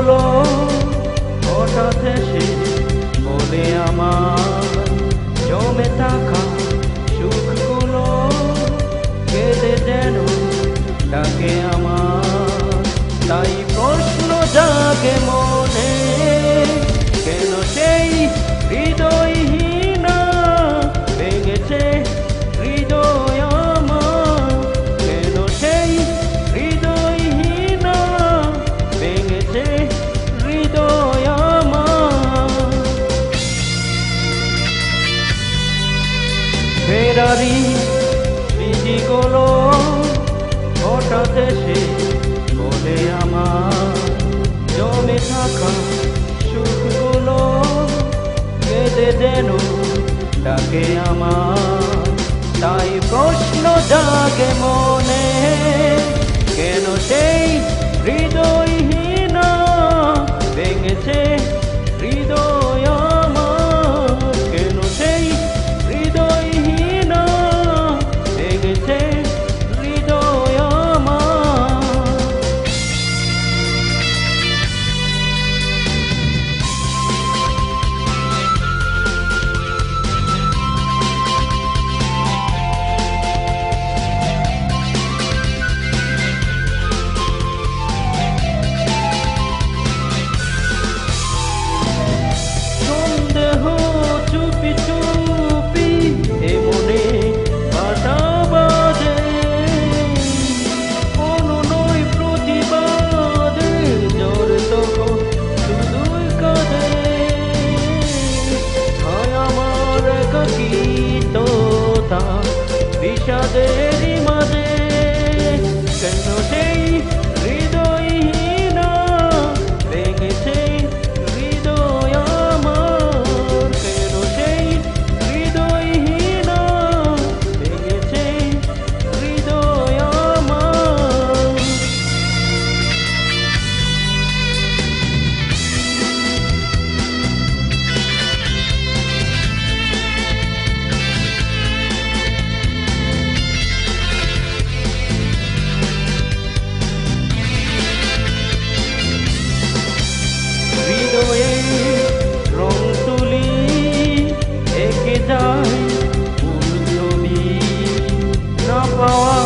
হলো হঠাৎ এসে বলে আমার জমে থাকা সুখগুলো কেঁদে যেন ডাকে আমার। তাই প্রশ্ন জাগে মনে, কেন সেই হৃদয়হীনা ভেঙেছে হৃদয় আমার? কেন সেই হৃদয়হীনা ভেঙেছে হৃদয় আমার? ফেরারি স্মৃতিগুলো হঠাৎ এসে বলে আমার জমে থাকা সুখগুলো কেঁদে যেন ডাকে আমার। তাই প্রশ্ন জাগে মনে, কেন সেই হৃদয়হীনা ভেঙেছে হৃদয় আমার? কেন সেই হৃদয়হীনা ভেঙেছে হৃদয় আমার? সন্দেহ চুপি চুপি এমনে কাটা বাজে, কোনো নয় প্রতিবাদে জ্বর তখন শুধুই কাঁদে। হায় আমার একাকিত্বতা বিষাদেরই মাঝে, কেন সেই হৃদয়হীনা ভেঙেছে হৃদয় আমার? কেন সেই হৃদয়হীনা ভেঙেছে হৃদয় আমার? হৃদয়ে রং তুলি এঁকে যায় ফুল ছবি, না পাওয়া